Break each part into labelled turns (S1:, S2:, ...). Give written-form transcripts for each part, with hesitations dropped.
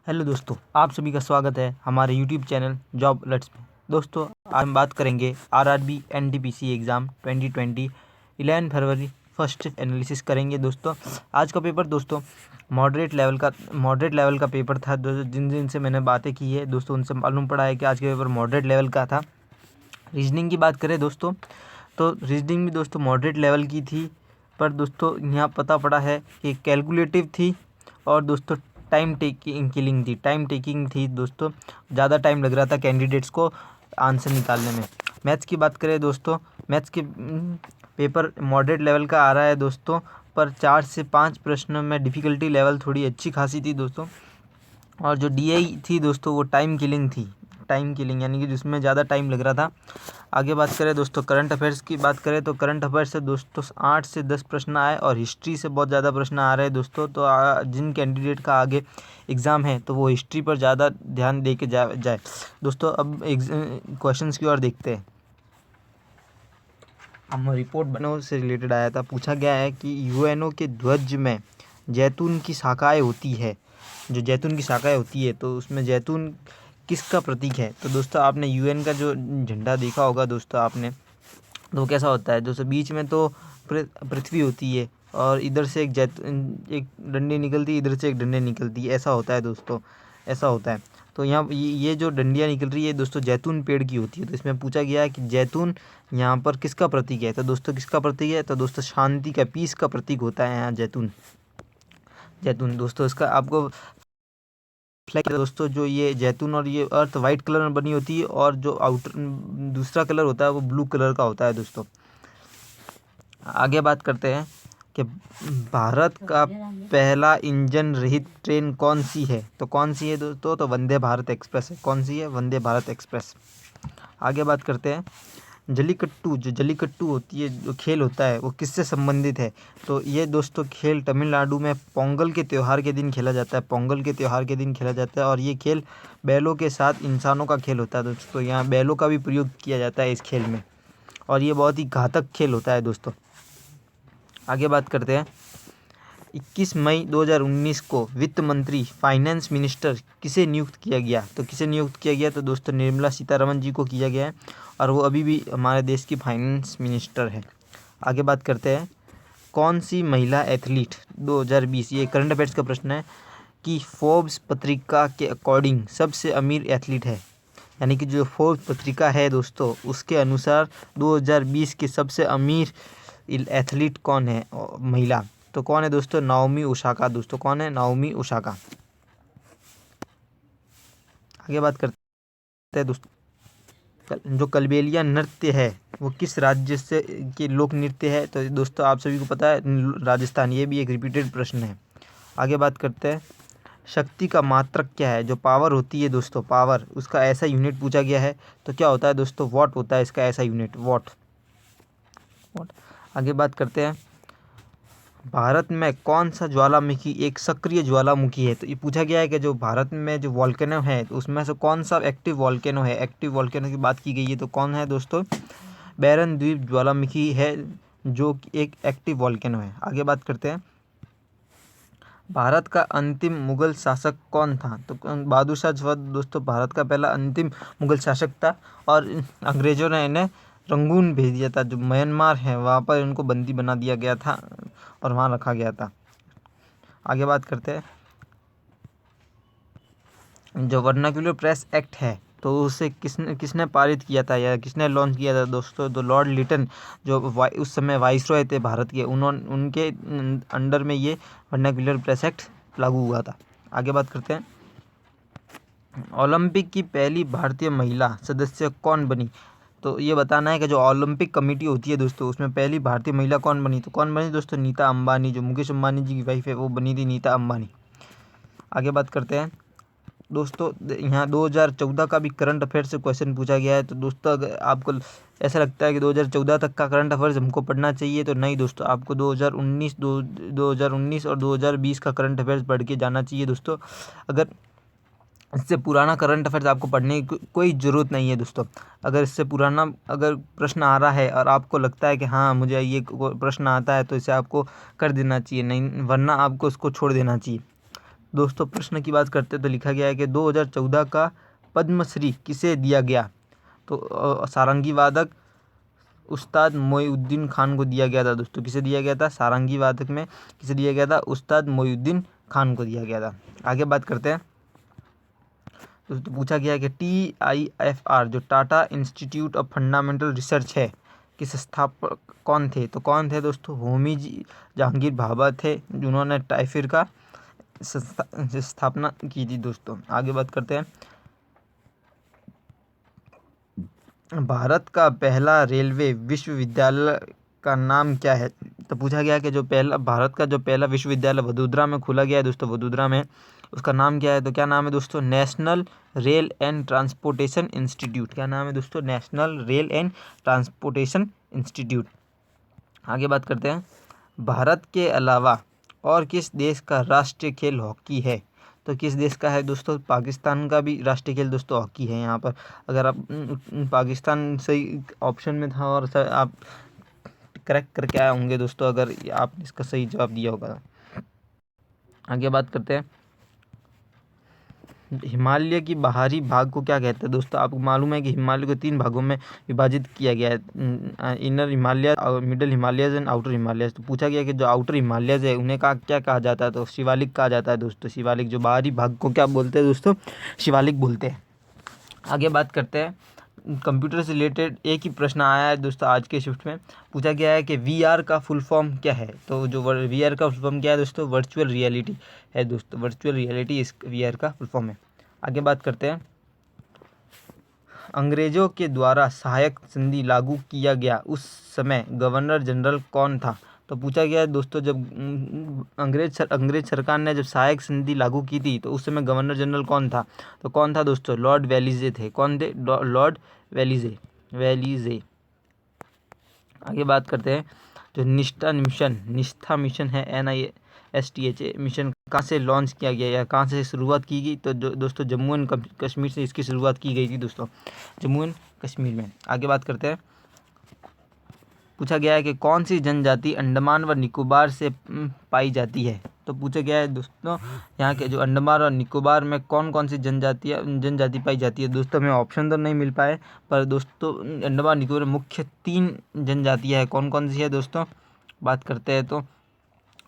S1: Hello दोस्तों, आप सभी का स्वागत है हमारे यूट्यूब चैनल जॉब अलर्ट्स में। दोस्तों, आज हम बात करेंगे आरआरबी एनटीपीसी एग्ज़ाम 2020 11 फरवरी फर्स्ट एनालिसिस करेंगे। दोस्तों, आज का पेपर दोस्तों मॉडरेट लेवल का पेपर था। जिन से मैंने बातें की है दोस्तों, उनसे मालूम पड़ा है कि आज का पेपर मॉडरेट लेवल का था। रीजनिंग की बात करें दोस्तों, तो रीजनिंग भी दोस्तों मॉडरेट लेवल की थी, पर दोस्तों यहाँ पता पड़ा है कि कैलकुलेटिव थी और दोस्तों टाइम टेकिंग थी दोस्तों। ज़्यादा टाइम लग रहा था कैंडिडेट्स को आंसर निकालने में। मैथ्स की बात करें दोस्तों, मैथ्स के पेपर मॉडरेट लेवल का आ रहा है दोस्तों, पर 4 से 5 प्रश्नों में डिफ़िकल्टी लेवल थोड़ी अच्छी खासी थी दोस्तों। और जो डीआई थी दोस्तों, वो टाइम किलिंग यानी कि जिसमें ज़्यादा टाइम लग रहा था। आगे बात करें दोस्तों करंट अफेयर्स की बात करें तो करंट अफेयर्स से दोस्तों 8 से 10 प्रश्न आए और हिस्ट्री से बहुत ज़्यादा प्रश्न आ रहे हैं दोस्तों। तो जिन कैंडिडेट का आगे एग्ज़ाम है तो वो हिस्ट्री पर ज़्यादा ध्यान दे के जाए दोस्तों। अब क्वेश्चंस की ओर देखते हैं। हम रिपोर्ट बनाओ से रिलेटेड आया था। पूछा गया है कि यूएनओ के ध्वज में जैतून की शाखाएँ होती है, जो जैतून की शाखाएँ होती है तो उसमें जैतून किसका प्रतीक है। तो दोस्तों आपने यूएन का जो झंडा देखा होगा दोस्तों आपने, तो वो कैसा होता है दोस्तों, बीच में तो पृथ्वी होती है और इधर से एक डंडी निकलती है, इधर से एक डंडी निकलती है, ऐसा होता है दोस्तों, ऐसा होता है। तो यहाँ ये जो डंडियाँ निकल रही है दोस्तों जैतून पेड़ की होती है। तो इसमें पूछा गया है कि जैतून यहाँ पर किसका प्रतीक है। तो दोस्तों किसका प्रतीक है, तो दोस्तों शांति का, पीस का प्रतीक होता है यहाँ जैतून दोस्तों। इसका आपको फ्लैग दोस्तों, जो ये जैतून और ये अर्थ वाइट कलर में बनी होती है और जो आउटर दूसरा कलर होता है वो ब्लू कलर का होता है दोस्तों। आगे बात करते हैं कि भारत का पहला इंजन रहित ट्रेन कौन सी है। तो कौन सी है दोस्तों, तो वंदे भारत एक्सप्रेस है। कौन सी है, वंदे भारत एक्सप्रेस। आगे बात करते हैं जल्लीकट्टू, जो जल्लीकट्टू होती है, जो खेल होता है वो किससे संबंधित है। तो ये दोस्तों खेल तमिलनाडु में पोंगल के त्यौहार के दिन खेला जाता है। पोंगल के त्यौहार के दिन खेला जाता है और ये खेल बैलों के साथ इंसानों का खेल होता है दोस्तों। यहाँ बैलों का भी प्रयोग किया जाता है इस खेल में और ये बहुत ही घातक खेल होता है दोस्तों। आगे बात करते हैं 21 मई 2019 को वित्त मंत्री, फाइनेंस मिनिस्टर किसे नियुक्त किया गया। तो किसे नियुक्त किया गया, तो दोस्तों निर्मला सीतारमण जी को किया गया है और वो अभी भी हमारे देश की फाइनेंस मिनिस्टर है। आगे बात करते हैं कौन सी महिला एथलीट 2020, ये करंट अफेयर्स का प्रश्न है, कि फोर्ब्स पत्रिका के अकॉर्डिंग सबसे अमीर एथलीट है। यानी कि जो फोर्ब्स पत्रिका है दोस्तों, उसके अनुसार 2020 के सबसे अमीर एथलीट कौन है, महिला। तो कौन है दोस्तों, नाओमी ओसाका। दोस्तों कौन है, नाओमी ओसाका। आगे बात करते हैं दोस्तों जो कलबेलिया नृत्य है वो किस राज्य से के लोक नृत्य है। तो दोस्तों आप सभी को पता है राजस्थान। ये भी एक रिपीटेड प्रश्न है। आगे बात करते हैं शक्ति का मात्रक क्या है। जो पावर होती है दोस्तों, पावर, उसका ऐसा यूनिट पूछा गया है। तो क्या होता है दोस्तों, वॉट होता है इसका ऐसा यूनिट, वॉट। आगे बात करते हैं भारत में कौन सा ज्वालामुखी एक सक्रिय ज्वालामुखी है। तो ये पूछा गया है कि जो भारत में जो वॉल्केनो है तो उसमें से कौन सा एक्टिव वॉल्केनो है। एक्टिव वॉल्केनो की बात की गई है तो कौन है दोस्तों, बैरन द्वीप ज्वालामुखी है जो एक एक्टिव वॉल्केनो है। आगे बात करते हैं भारत का अंतिम मुगल शासक कौन था। तो बहादुर शाह जफर दोस्तों भारत का पहला अंतिम मुगल शासक था और अंग्रेज़ों ने इन्हें रंगून भेज दिया था, जो म्यांमार है वहाँ पर इनको बंदी बना दिया गया था और वहाँ रखा गया था। आगे बात करते हैं जो वर्नाक्युलर प्रेस एक्ट है तो उसे किसने पारित किया था या किसने लॉन्च किया था दोस्तों। तो लॉर्ड लिटन, जो उस समय वाइसरॉय थे भारत के, उनके अंडर में ये वर्नाक्युलर प्रेस एक्ट लागू हुआ था। आगे बात करते हैं ओलंपिक की पहली भारतीय महिला सदस्य कौन बनी। तो ये बताना है कि जो ओलंपिक कमेटी होती है दोस्तों, उसमें पहली भारतीय महिला कौन बनी। तो कौन बनी दोस्तों, नीता अंबानी, जो मुकेश अंबानी जी की वाइफ है वो बनी थी, नीता अंबानी। आगे बात करते हैं दोस्तों यहाँ 2014 का भी करंट अफेयर से क्वेश्चन पूछा गया है। तो दोस्तों अगर आपको ऐसा लगता है कि 2014 तक का करंट अफेयर्स हमको पढ़ना चाहिए, तो नहीं दोस्तों, आपको 2019 और 2020 का करंट अफेयर्स पढ़ के जाना चाहिए दोस्तों। अगर इससे पुराना करंट अफेयर्स आपको पढ़ने की कोई ज़रूरत नहीं है दोस्तों। अगर इससे पुराना अगर प्रश्न आ रहा है और आपको लगता है कि हाँ मुझे ये प्रश्न आता है, तो इसे आपको कर देना चाहिए, नहीं वरना आपको इसको छोड़ देना चाहिए। दोस्तों प्रश्न की बात करते हैं तो लिखा गया है कि 2014 का पद्मश्री किसे दिया गया। तो सारंगी वादक उस्ताद मोइनुद्दीन खान को दिया गया था दोस्तों। किसे दिया गया था? सारंगी वादक में किसे दिया गया था? उस्ताद मोइनुद्दीन खान को दिया गया था। आगे बात करते हैं दोस्तों, पूछा गया है कि TIFR जो Tata institute of fundamental research है, किस स्थापक कौन थे? तो कौन थे दोस्तों? होमी जहांगीर भाभा थे, जिन्होंने टाइफिर का स्थापना की थी दोस्तों। आगे बात करते हैं, भारत का पहला रेलवे विश्वविद्यालय का नाम क्या है? तो पूछा गया कि भारत का जो पहला विश्वविद्यालय वडोदरा में खोला गया है दोस्तों, वडोदरा में, उसका नाम क्या है? तो क्या नाम है दोस्तों? National rail and transportation institute. क्या नाम है दोस्तों? National rail and transportation institute. आगे बात करते हैं, भारत के अलावा और किस देश का राष्ट्रीय खेल हॉकी है? तो किस देश का है दोस्तों? पाकिस्तान का भी राष्ट्रीय खेल दोस्तों हॉकी है। यहाँ पर अगर आप पाकिस्तान सही ऑप्शन में था और आप करेक्ट करके आए होंगे दोस्तों, अगर आप इसका सही जवाब दिया होगा। आगे बात करते हैं, हिमालय की बाहरी भाग को क्या कहते हैं दोस्तों? आपको मालूम है कि हिमालय को 3 भागों में विभाजित किया गया है, inner Himalaya, middle Himalayas and outer Himalayas. तो पूछा गया कि जो आउटर हिमालयज है उन्हें क्या कहा जाता है? तो शिवालिक कहा जाता है दोस्तों। शिवालिक। जो बाहरी भाग को क्या बोलते हैं दोस्तों? शिवालिक बोलते हैं। आगे बात करते हैं, कंप्यूटर से रिलेटेड एक ही प्रश्न आया है दोस्तों आज के शिफ्ट में। पूछा गया है कि VR का फुल फॉर्म क्या है? तो जो VR का फुल फॉर्म क्या है दोस्तों? वर्चुअल रियलिटी है दोस्तों। वर्चुअल रियलिटी इस VR का फुल फॉर्म है। आगे बात करते हैं, अंग्रेजों के द्वारा सहायक संधि लागू किया गया उस समय गवर्नर जनरल कौन था? तो पूछा गया है दोस्तों, जब अंग्रेज सरकार ने जब सहायक संधि लागू की थी तो उस समय गवर्नर जनरल कौन था? तो कौन था दोस्तों? लॉर्ड वेलिजे थे। कौन थे? लॉर्ड वेलिजे। आगे बात करते हैं, जो निष्ठा मिशन है, NISTH मिशन कहाँ से लॉन्च किया गया या कहाँ से शुरुआत की गई? तो दोस्तों जम्मू एंड कश्मीर से इसकी शुरुआत की गई थी दोस्तों, जम्मू एंड कश्मीर में। आगे बात करते हैं, पूछा गया है कि कौन सी जनजाति अंडमान व निकोबार से पाई जाती है? तो पूछा गया है दोस्तों, यहाँ के जो अंडमान और निकोबार में कौन कौन सी जनजाति पाई जाती है? दोस्तों हमें ऑप्शन तो नहीं मिल पाए, पर दोस्तों अंडमान निकोबार में मुख्य 3 जनजातियाँ हैं। कौन कौन सी है दोस्तों? बात करते हैं तो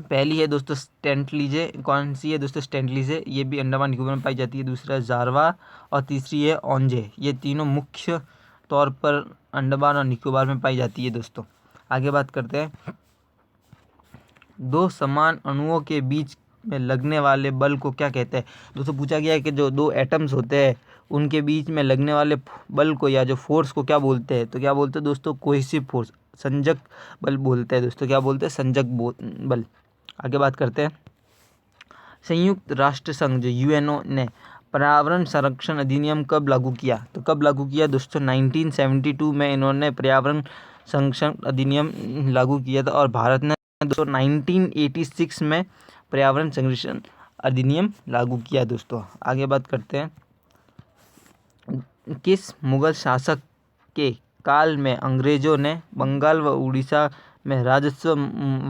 S1: पहली है दोस्तों स्टेंटलीजे। कौन सी है दोस्तों? स्टेंटलीजे, ये भी अंडमान निकोबार में पाई जाती है। दूसरा जारवा और तीसरी है ओंजे। ये तीनों मुख्य तौर पर अंडमान और निकोबार में पाई जाती है दोस्तों। आगे बात करते हैं, 2 समान अणुओं के बीच में लगने वाले बल को क्या कहते हैं? दोस्तों पूछा गया है कि जो 2 एटम्स होते हैं उनके बीच में लगने वाले बल को या जो फोर्स को क्या बोलते हैं? तो क्या बोलते हैं दोस्तों? कोहेसिव फोर्स, संजक बल बोलते हैं दोस्तों। क्या बोलते हैं? संजक बल। आगे बात करते हैं, संयुक्त राष्ट्र संघ जो UNO ने पर्यावरण संरक्षण अधिनियम कब लागू किया? तो कब लागू किया दोस्तों? 1972 में इन्होंने पर्यावरण संरक्षण अधिनियम लागू किया था और भारत ने दोस्तों 1986 में पर्यावरण संरक्षण अधिनियम लागू किया दोस्तों। आगे बात करते हैं, किस मुगल शासक के काल में अंग्रेजों ने बंगाल व उड़ीसा में राजस्व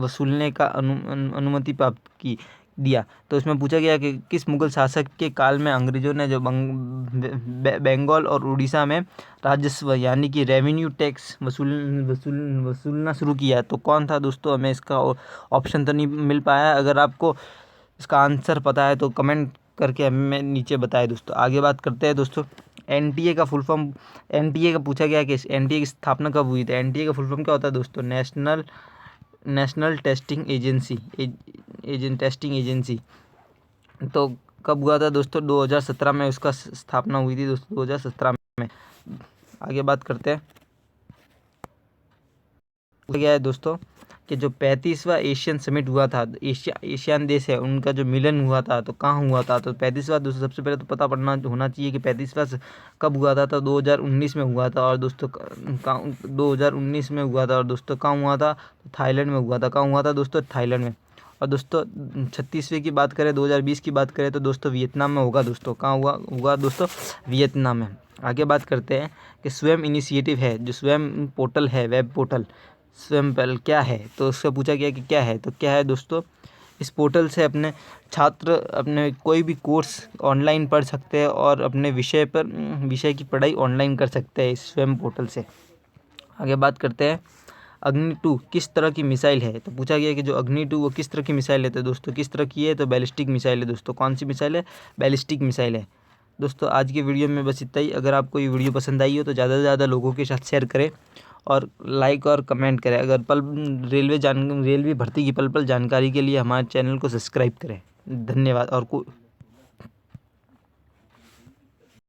S1: वसूलने का अनुमति प्राप्त की दिया? तो इसमें पूछा गया कि किस मुगल शासक के काल में अंग्रेजों ने जो बंगाल और उड़ीसा में राजस्व यानी कि रेवेन्यू टैक्स वसूलना शुरू किया? तो कौन था दोस्तों? हमें इसका ऑप्शन तो नहीं मिल पाया। अगर आपको इसका आंसर पता है तो कमेंट करके हमें नीचे बताएं दोस्तों। आगे बात करते हैं दोस्तों, NTA का फुल फॉर्म, NTA का पूछा गया कि NTA की स्थापना कब हुई थी? NTA का फुल फॉर्म क्या होता है दोस्तों? National testing agency. Testing agency. तो कब हुआ था दोस्तों? 2017 में उसका स्थापना हुई थी दोस्तों, 2017 में। आगे बात करते हैं, गया है दोस्तों कि जो 35वां एशियन समिट हुआ था, एशियान देश है उनका जो मिलन हुआ था तो कहाँ हुआ था? तो 35वां दोस्तों सबसे पहले तो पता होना चाहिए कि 35वां कब हुआ था? तो 2019 में हुआ था। और दोस्तों 2019 में हुआ था और दोस्तों कहाँ हुआ था? तो थाईलैंड में हुआ था। कहाँ हुआ था दोस्तों? थाईलैंड में। और दोस्तों 36वें की बात करें, 2020 की बात करें तो दोस्तों वियतनाम में होगा दोस्तों। कहाँ हुआ दोस्तों? वियतनाम में। आगे बात करते हैं कि स्वयं इनिशिएटिव है, जो स्वयं पोर्टल है, वेब पोर्टल स्वयं पहल क्या है? तो उससे पूछा गया कि क्या है? तो क्या है दोस्तों? इस पोर्टल से अपने छात्र अपने कोई भी कोर्स ऑनलाइन पढ़ सकते हैं और अपने विषय की पढ़ाई ऑनलाइन कर सकते हैं इस स्वयं पोर्टल से। आगे बात करते हैं अग्नि 2 किस तरह की मिसाइल है। तो पूछा गया है कि जो अग्नि 2 वो किस तरह की मिसाइल है। तो दोस्तों किस तरह की है, तो बैलिस्टिक मिसाइल है। दोस्तों कौन सी मिसाइल है, बैलिस्टिक मिसाइल है। दोस्तों आज के वीडियो में बस इतना ही। अगर आपको ये वीडियो पसंद आई हो तो ज़्यादा से ज़्यादा लोगों के साथ शेयर करें और लाइक और कमेंट करें। अगर रेलवे भर्ती की पल पल जानकारी के लिए हमारे चैनल को सब्सक्राइब करें। धन्यवाद। और